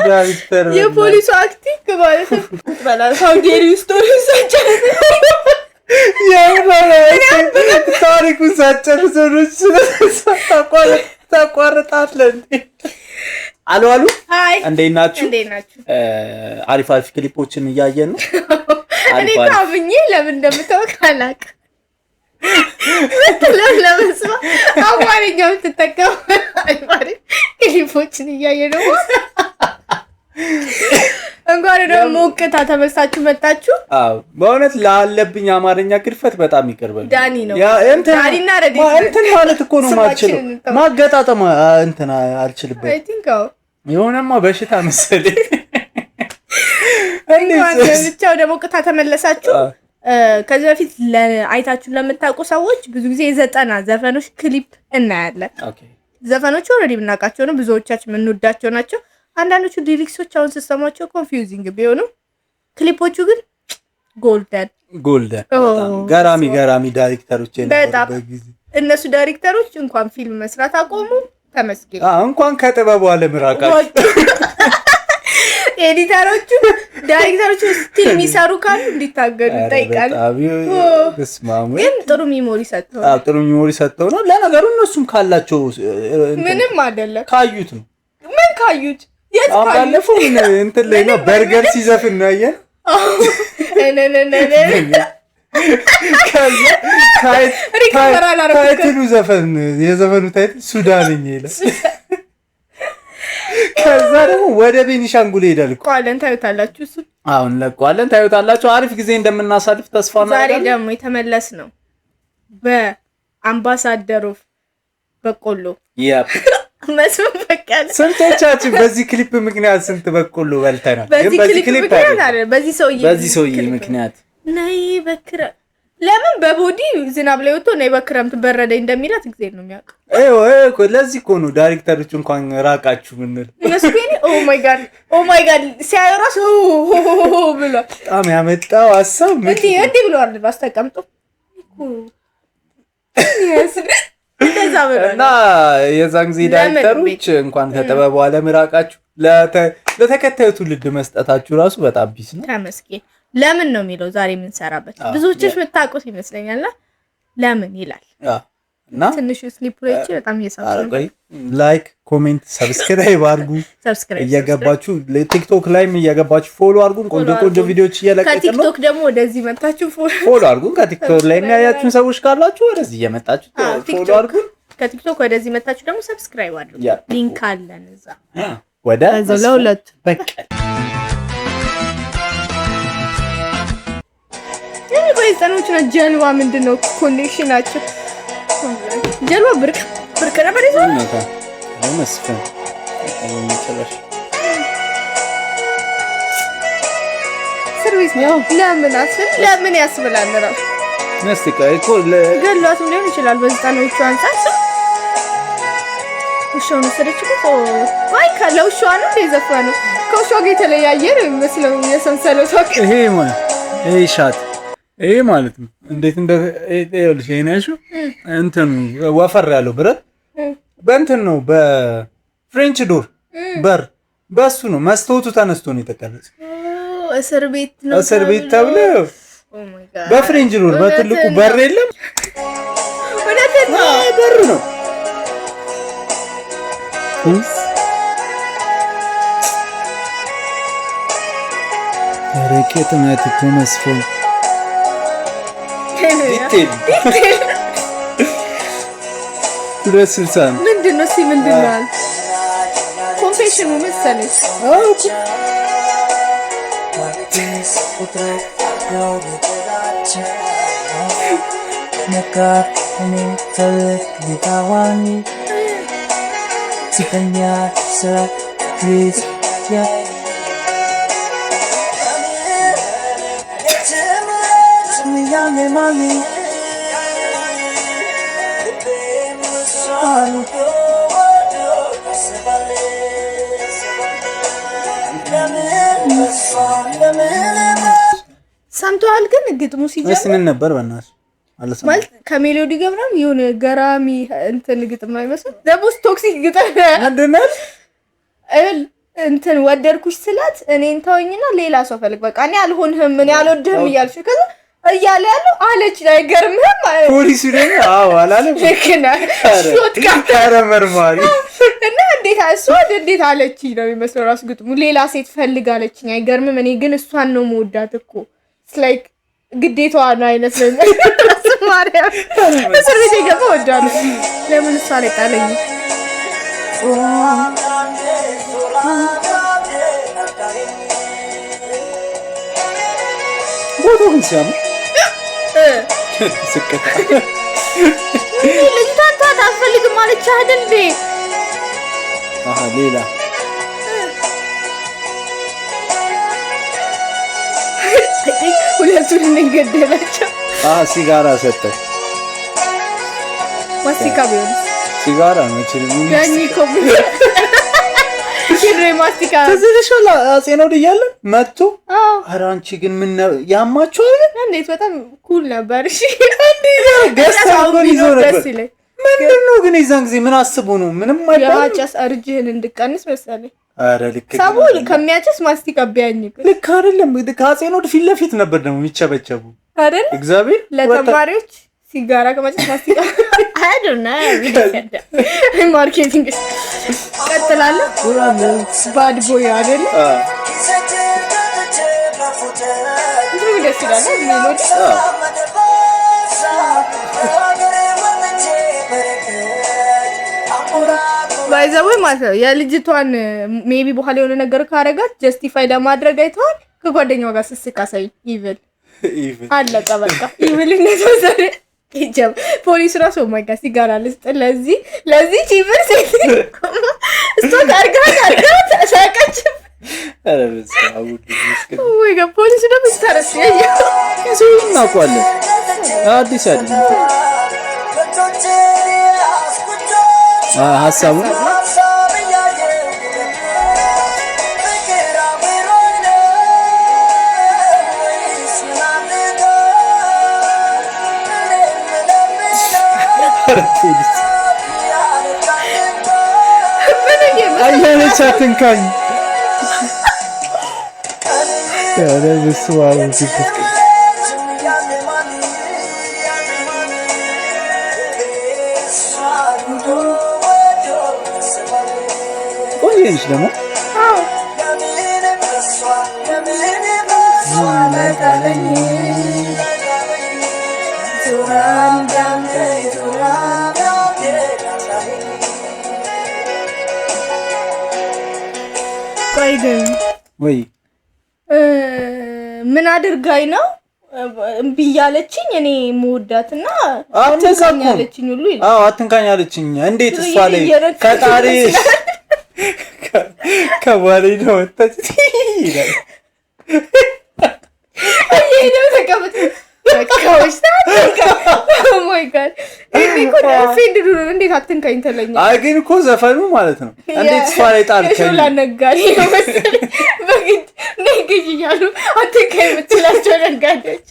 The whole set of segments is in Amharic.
ዳይሬክተር የፖሊሱ አክቲንግ ማለት ነው። በላው ሳውዲ ስቶሪ ሰጨ ታሪኩን ሳጨርሰው ታቋርጣለህ። አሉ እንዴት ናችሁ? አሪፍ ክሊፖችን እያየን ነው። እኔ ታምኜ ለምን እንደምታውቅ አላውቅም። ለመስማ አማርኛውን ትጠቀም አሪፍ ክሊፖችን እያየን ነው። እንኳን ደግሞ ሞቅታ ተመሳችሁ መጣችሁ። አዎ በእውነት ላለብኝ አማርኛ ግድፈት በጣም ይቀርበል። ዳኒ ነው ዳኒና ረዲ እንትን ማለት እኮ ነው ማችለው ማገጣጠም እንትን አልችልበት። አይ ቲንክ የሆነማ በሽታ መሰለኝ። እንኳን ብቻው ደግሞ ሞቅታ ተመለሳችሁ። ከዚህ በፊት አይታችሁ ለምታውቁ ሰዎች ብዙ ጊዜ የዘጠና ዘፈኖች ክሊፕ እናያለን። ኦኬ ዘፈኖቹ ኦልሬዲ ብናውቃቸው ነው፣ ብዙዎቻችን የምንወዳቸው ናቸው። አንዳንዶቹ ሊሪክሶች አሁን ስትሰማቸው ኮንፊውዚንግ ቢሆኑ ክሊፖቹ ግን ጎልደን ገራሚ ዳይሬክተሮች በጊዜ እነሱ ዳይሬክተሮች እንኳን ፊልም መስራት አቆሙ። ተመስገን። እንኳን ከጥበቡ ዓለም ራቃቸው። ኤዲተሮቹ ዳይሬክተሮቹ ስቲል የሚሰሩ ካሉ እንዲታገዱ ጠይቃል። ግን ጥሩ ሚሞሪ ሰጥተው ነው። ለነገሩ እነሱም ካላቸው ምንም አይደለም። ካዩት ነው። ምን ካዩት? ባለፈው እንትን ላይ ነው በርገር ሲዘፍን ነው ያየን። ታይትሉ የዘፈኑ ታይትል ሱዳንኛ ይላል። ከዛ ደግሞ ወደ ቤኒሻንጉል ሄዳል። ቋለን ታዩታላችሁ። እሱ አሁን ለቋለን ታዩታላችሁ። አሪፍ ጊዜ እንደምናሳልፍ ተስፋ እናደርጋለን። ዛሬ ደግሞ የተመለስ ነው በአምባሳደር ኦፍ በቆሎ መስፍን በቀለ። ስንቶቻችን በዚህ ክሊፕ ምክንያት ስንት በቆሎ በልተናል። በዚህ ክሊፕ ምክንያት አይደል? በዚህ ሰውዬ ምክንያት ነይ በክረ ለምን በቦዲ ዝናብ ላይ ወጥቶ ነይ በክረምት በረደኝ እንደሚላት ጊዜ ነው የሚያውቀው። ለዚህ እኮ ነው ዳይሬክተሮች እንኳን ራቃችሁ ምንል እነሱ ግን ኦ ማይ ጋድ ሲያዩራስ ብሏል። በጣም ያመጣው ሐሳብ እንዴ ብሏል። ባስተቀምጡ እና የዛን ጊዜ ዳይሬክተሮች እንኳን ከጥበቡ ዓለም ራቃችሁ ለተከታዩ ትውልድ መስጠታችሁ ራሱ በጣም ቢስ ነው። ተመስገን። ለምን ነው የሚለው ዛሬ የምንሰራበት ብዙዎችሽ የምታውቁት ይመስለኛል። ለምን ይላል እና ትንሽ ስሊፕሬች በጣም እየሳቀው ላይክ፣ ኮሜንት፣ ሰብስክራይብ አድርጉ። እየገባችሁ ቲክቶክ ላይም እየገባችሁ ፎሎ አድርጉን። ቆንጆ ቪዲዮዎች እየለቀቅን ነው። ከቲክቶክ ደግሞ ወደዚህ መጣችሁ ፎሎ አድርጉን። ከቲክቶክ ላይ የሚያያችሁን ሰዎች ካላችሁ ወደዚህ እየመጣችሁ ፎሎ አድርጉን። ከቲክቶክ ወደዚህ መጣችሁ ደግሞ ሰብስክራይብ አድርጉ። ሊንክ አለን እዛ ወደ ለሁለት በቃ ቆይተኖችና ጀልባ ምንድነው ኮኔክሽናቸው? ጀልባ ብርቅ ነበር ይዞ መስፍን ሰርቪስ ነው። ለምን ያስብላል ነው ነስቲካ እኮ ገሏት ሊሆን ይችላል። በዘጠናዎቹ አንፃር ውሻውን ወሰደችበት። አይ ከለውሻው ነው የዘፈነው። ከውሻው ጋር የተለያየ ነው የሚመስለው የሰንሰለው ሰው ይሄ ሻት ይሄ ማለት ነው። እንዴት ይኸውልሽ ይሄነሹ እንትን ወፈር ያለው ብረት በእንትን ነው በፍሬንች ዶር በር በሱ ነው መስታወቱ ተነስቶ ነው የተቀረጸው። እስር ቤት ተብሎ በፍሬንች ዶር በትልቁ በር የለም። ወደተና በር ነው። ረከት ማትኩ መስፍን ዲቴል ምንድነው? ኮንፌሽኑ መሰለኝ። ሰምተዋል? ግን ግጥሙ ሲጀምር ምን ነበር በእናትሽ? አለሰማ ማለት ከሜሎዲ ገብራም የሆነ ገራሚ እንትን ግጥም ነው ይመስል ደሞስ ቶክሲክ ግጥም ምንድነው? እንትን ወደድኩሽ ስላት እኔን ተወኝና ሌላ ሰው ፈልግ በቃ እኔ አልሆንህም እኔ አልወድህም እያልሽ ከዛ እያለ ያለው አለች አይገርምህም? ፖሊሱ ደግሞ አዎ አላለም። ለከና ሾት ካረመርማሪ እና እንዴት አለችኝ ነው የሚመስለው ራሱ ግጥሙ። ሌላ ሴት ፈልግ አለችኝ አይገርምም? እኔ ግን እሷን ነው የምወዳት እኮ ላይክ ግዴታዋ ነው አይመስለኝም። ማርያም እስር ቤት የገባ ወዳለሁ ለምን እሷ ላይ ጣለኝ? ቦቶ ግን ሲያምር ስከታ ልጅቷን ተዋት አትፈልግም አለች አይደል እንዴ? ሌላ ሁለቱን እንገደላቸው። ሲጋራ ሰጠች። ማስቲካ ቢሆንስ? ሲጋራ ነው እቺ ያኒ ኮም ይሄ ማስቲካ ተዘለሽላ አጼኖድ እያለ መጥቶ ኧረ አንቺ ግን ምን ያማችሁ አይደል? እንዴት በጣም ኩል ነበር። እሺ ገስታው ይዞ ነበር። ምንድነው ግን የዛን ጊዜ ምን አስቡ ነው? ምንም አይባል። ያጫስ አርጅህን እንድቀንስ መሰለኝ። ኧረ ልክ ሰው ከሚያጨስ ማስቲካ ቢያኝ ልክ አይደለም። ከአጼኖድ ፊት ለፊት ነበር ደግሞ የሚቸበቸቡ አይደል? እግዚአብሔር ለተማሪዎች ሲጋራ ከማጨስ ማስቲካ አይደልና ማርኬቲንግ ቀጥላለሁ። ባድ ቦይ አይደል? እንዴ ደስ ይላል ሜሎዲ። ባይዘው ማለት ነው የልጅቷን ሜቢ በኋላ የሆነ ነገር ካረጋት ጀስቲፋይ ለማድረግ አይተዋል። ከጓደኛዋ ጋር ስስቃሳይ ኢቭል አለቀ በቃ ኢቭልነት ወሰደ። ይጀም ፖሊስ ራሱ ማይጋ ሲጋራ ልስጥ ለዚህ ቺብር ሴት እሷ ጋርጋ ተሳቀች። አረ በስመ ወይ ጋር ፖሊስ ደግሞ ስታረስ ይዘውና ቋለ አዲስ አይደለም ሐሳቡ አያለች አትንካኝ ያለ በስዋው ሲፍት ቆየሽ ደግሞ ወይ ምን አድርጋኝ ነው እምቢ ያለችኝ? እኔ የምወዳትና አትንካኝ ያለችኝ ሁሉ ይላል። አትንካኝ ያለችኝ እንዴት እሷ ላይ ከጣሪ ከባሌ ነው ወጣች ይላል። ይሄ ነው ተቀበጥ በቃውስ ኦ ማይ ጋድ እኮ ፌንድ ነው። እንዴት አትንካኝ ተለኛ? አይ ግን እኮ ዘፈኑ ማለት ነው እንዴት እሷ ላይ ጣልከኝ ሾላ ነጋዴ ነው መሰለኝ በግድ ነግጅ እያሉ አትንካኝ የምትላቸው ነጋዴዎች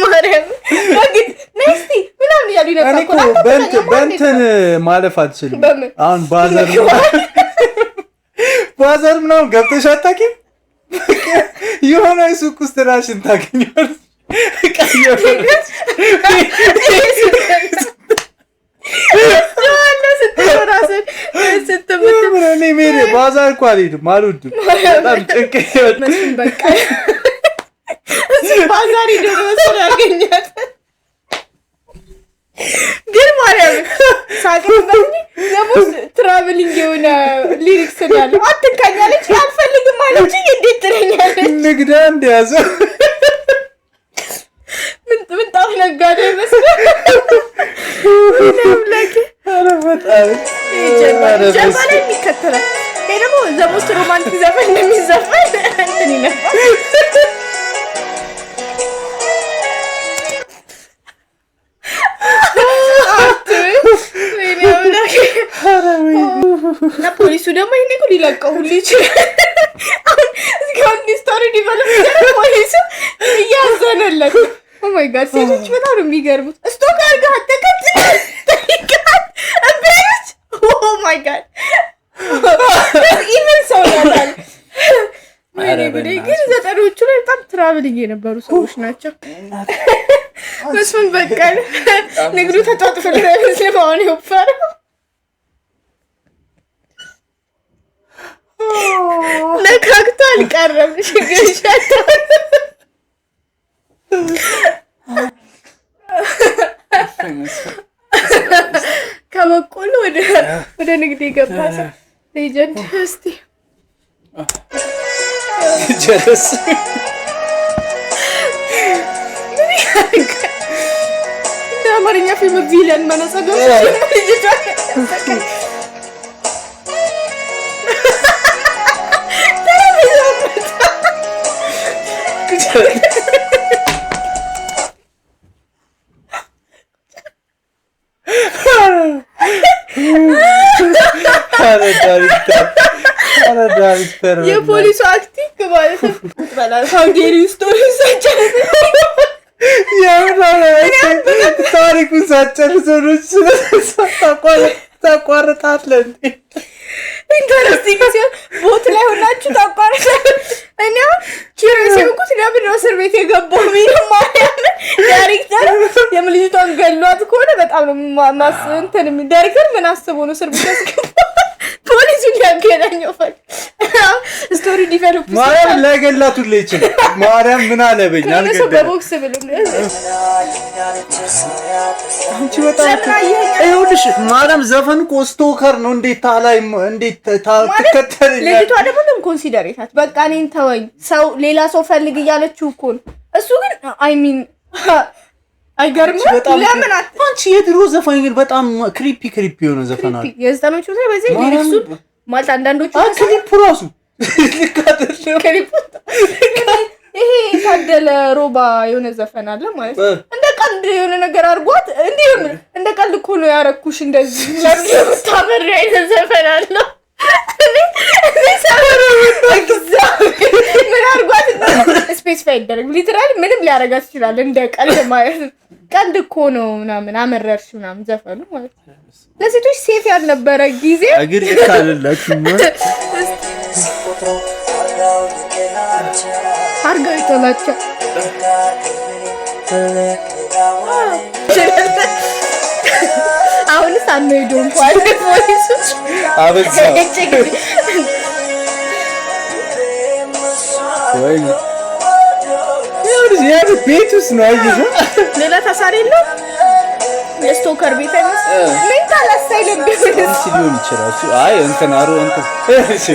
ማርያም በግድ ነስቲ ምናምን እያሉ ነበር እኮ በእንትን ማለፍ አትችልም። አሁን ባዛር ምናምን ገብተሽ አታውቂም? የሆነ ሱቅ ውስጥ ራስሽን ታገኛለሽ። ባዛር እኮ አልሄድም አልወድም። በጣም ጭንቅ በቃ ባዛር ሄዶ መሰለኝ ያገኛት ግን ማርያም ሳቅበት ዘቦስ ትራቨሊንግ የሆነ ሊሪክስ ያለው አትንካኛለች አልፈልግም አለች። እንዴት ትለኛለች? ንግዳ እንደያዘው ምን ጣፍ ነጋዴ መስሎኝ ለምለክ አረፈጣው ጀርባን የሚከተለው ይሄ ደግሞ ዘቦስ ሮማንቲክ ዘፈን እንደሚዘፈን እንትን ይነፋል። ፖሊሱ ደግሞ ይሄን እኮ ሊለቀው ሁሉ ይችላል። አሁን እስካሁን ስቶሪ ዲቨሎፕ ፖሊሱ እያዘ ዘፈነለት። ኦ ማይ ጋድ ሴቶች በጣም ነው የሚገርሙት። ስቶክ አድርገህ አትከትል ጠይቃት እቤት። ኦ ማይ ጋድ ኢቨን ሰው ያላል። ግን ዘጠኖቹ ላይ በጣም ትራቭሊንግ የነበሩ ሰዎች ናቸው። መስፍን በቀለ ንግዱ ተጣጥፎልናል ስለማን ይወፈር ነካክቶ አልቀረም። ሽገሻታ ከበቆሎ ወደ ንግድ የገባ ሰው ሌጀንድ። እስቲ ጀለስ እንደ አማርኛ ፊልም ቪለን መነጸገ የፖሊሱ አክቲንግ ማለት ነው። ቁጥራላ ሳውዲሪ ስቶሪ ሰጨረ ታሪኩን ሳጨርሰኖች ታቋርጣለን። ኢንተረስቲንግ ሲሆን ቦት ላይ ሆናችሁ ታቋርጣለን። እኔ ኪሮስ የምኩት ለምን ነው እስር ቤት የገባው ሚለው ማርያም ዳይሬክተር የምልጅቷን ገሏት ከሆነ በጣም ነው እንትን ዳይሬክተር ምን አስቦ ነው እስር ቤት ያስገባው? ፖሊሱን ያገናኘው ፈል ስቶሪ ዲቨሎፕ ማርያም ላይገላቱ ለይችል ማርያም ምን አለበኝ አልገደለ በቦክስ ብሎ አንቺ በጣም አይውልሽ ማርያም ዘፈን እኮ ስቶከር ነው። እንዴት ታላይ እንዴት ታከተል ልጅቷ ደግሞ ምን ኮንሲደሬታት በቃ እኔን ተወኝ ሰው ሌላ ሰው ፈልግ እያለችው እኮ ነው። እሱ ግን አይ ሚን አይገርምም? ለምን አንቺ የድሮ ዘፋኝ ግን በጣም ክሪፒ የሆነ ዘፈን አለ። የዘጠኖቹ ላይ በዚህ ሊሪክሱ ማለት አንዳንዶቹ ክሊፑ ራሱ ክሊፑ ይሄ ታደለ ሮባ የሆነ ዘፈን አለ ማለት እንደ ቀልድ የሆነ ነገር አድርጓት እንደ ቀልድ እኮ ነው ያረኩሽ እንደዚህ ለምን ታበሪ አይነት ዘፈን አለ። ምን አድርጓት ስፔሲፋይ ይደረግ ሊትራሊ ምንም ሊያረጋት ይችላል እንደ ቀልድ ማለት ነው። ቀልድ እኮ ነው ምናምን አመረርሽ ምናምን ዘፈኑ ማለት ለሴቶች ሴፍ ያልነበረ ጊዜ አግር ይካልላችሁ አርጋው ይተላቸው አሁንስ አንሄድም እንኳን ፖሊሱ አበዛ ወይ ያ ቤቱስ ነው አይዞ ሌላ ታሳሪ ነው የስቶከር ቤት አይመስል ሜንታል አሳይለም ቢሆንስ ሊሆን ይችላል። እሱ አይ እንትን አሩ እንትን እሺ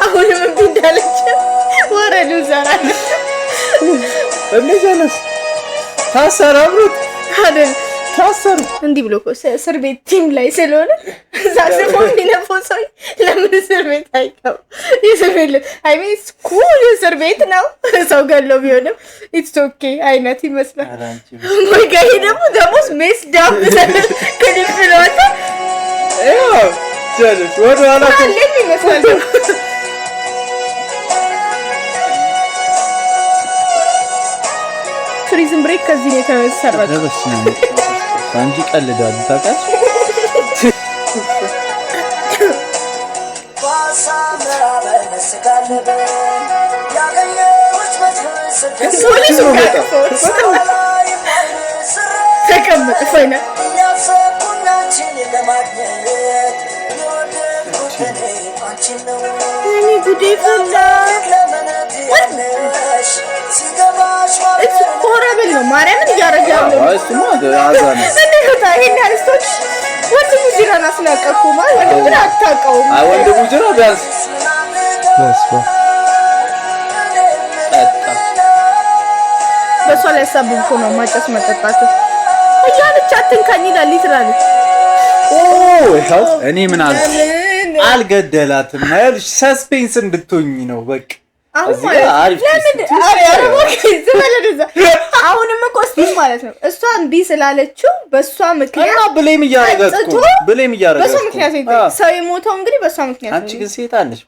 አሁንም እንዳለች ወረዱ ዘራለ እንደዛለስ ታሰራብሩት አይደል ታሰሩ እንዲህ ብሎ እስር ቤት ቲም ላይ ስለሆነ ዛስፎ እንዲነፈው ሰው ለምን እስር ቤት አይቀው የእስር ቤት አይ ሚን ስኩል እስር ቤት ነው ሰው ገለው ቢሆንም ኢትስ ኦኬ አይነት ይመስላል። ወይ ጋር ደግሞ ሜስ ዳም ከዲፕሎማት ጀለስ ወደ ኋላ ለምን ይመስላል ቱሪዝም ብሬክ ከዚህ ነው የተሰራው። አንቺ ቀልዳሉ ታውቃለሽ። ፖሊሱ ተቀመጠ ፋይና እኔ ጉዴ ፈላ ሆረብል ነው ማርያምን እያረገ ያለው እሱማ አዛነ እንዴት ይሄን ያልስቶች ወንድሙ ጅራን አስላቀቁ ማለት ወንድሙ አታውቀውም። አይ ወንድሙ ጅራ ቢያንስ በሷ ላይ ሳብብ እኮ ነው ማጨስ መጠጣት እያለች አትንካኝ ይላል ሊትራሊ። ይኸው እኔ ምን አልገደላትም ያልሽ ሰስፔንስ እንድትሆኝ ነው በቃ። አሁንም እኮ ስፒች ማለት ነው እሷ እንዲህ ስላለችው በእሷ ምክንያት ብሌም እያረጋት በእሷ ምክንያት ሰው የሞተው እንግዲህ በእሷ ምክንያት። አንቺ ግን ሴት አለሽ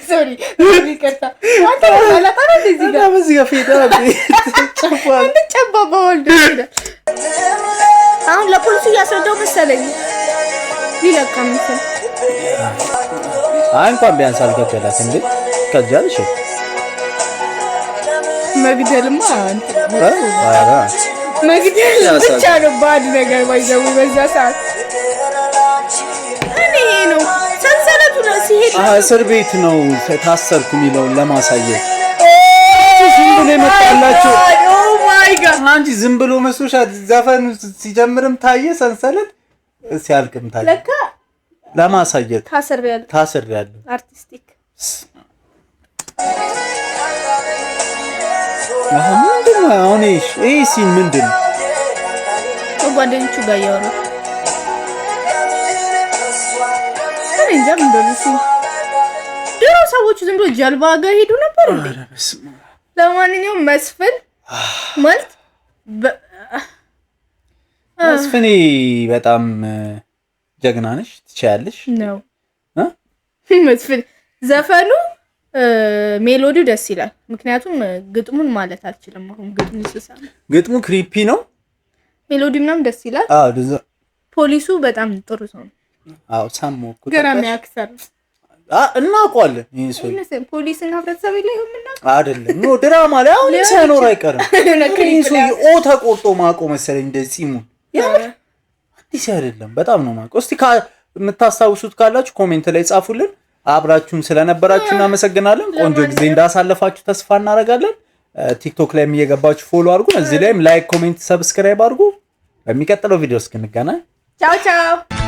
ሶሪ ይቅርታ። አንተ ባላታ ነው እዚህ ጋር በዚህ ጋር ፌዳ ጨፋል ጨባባ ወልድ ይላል። አሁን ለፖሊሱ እያስረዳው መሰለኝ ሊለቃ መሰለኝ። እንኳን ቢያንስ አልገደላት እንዴ ከጃልሽ መግደልማ መግደል ብቻ ነው ባድ ነገር ባይዘው በዛ ሰዓት እኔ ነው ሰንሰለቱ ነው ሲሄድ እስር ቤት ነው ታሰርኩ የሚለውን ለማሳየት ዝም ብሎ የመጣላቸው ኦ ማይ ጋድ አንቺ ዝም ብሎ መስሎሻል። ዘፈኑ ሲጀምርም ታየ ሰንሰለት ሲያልቅም ታየ። ለካ ለማሳየት ታሰርያለሁ አርቲስቲክ ምንድን ነው አሁን? ይሄ ሲን ምንድን ነው? ከጓደኞቹ ጋር እያወሩ እንጃ ምን እንደሱ ድሮ ሰዎቹ ዝም ብሎ ጀልባ ጋር ሄዱ ነበር እንዴ? ለማንኛውም መስፍን ማለት መስፍኔ በጣም ጀግና ነሽ፣ ትችያለሽ ነው መስፍን ዘፈኑ ሜሎዲው ደስ ይላል። ምክንያቱም ግጥሙን ማለት አልችልም። አሁን ግጥሙ ሲሰማ ግጥሙ ክሪፒ ነው፣ ሜሎዲው ምናምን ደስ ይላል። ፖሊሱ በጣም ጥሩ ሰው ነው። ሳሞኩ ገራሚ አክተር እናውቀዋለን። ይሄ ሰው ፖሊስና ህብረተሰብ ላይ አይደለም ኖ ድራማ ላይ አሁን ሳይኖር አይቀርም። ይሄ ሰው ተቆርጦ ማቆ መሰለኝ እንደዚህ ሲሙን አዲስ አይደለም። በጣም ነው ማቆ። እስቲ የምታስታውሱት ካላችሁ ኮሜንት ላይ ጻፉልን። አብራችሁን ስለነበራችሁ እናመሰግናለን። ቆንጆ ጊዜ እንዳሳለፋችሁ ተስፋ እናደርጋለን። ቲክቶክ ላይም እየገባችሁ ፎሎ አድርጉ። እዚህ ላይም ላይክ፣ ኮሜንት፣ ሰብስክራይብ አድርጉ። በሚቀጥለው ቪዲዮ እስክንገናኝ ቻው ቻው።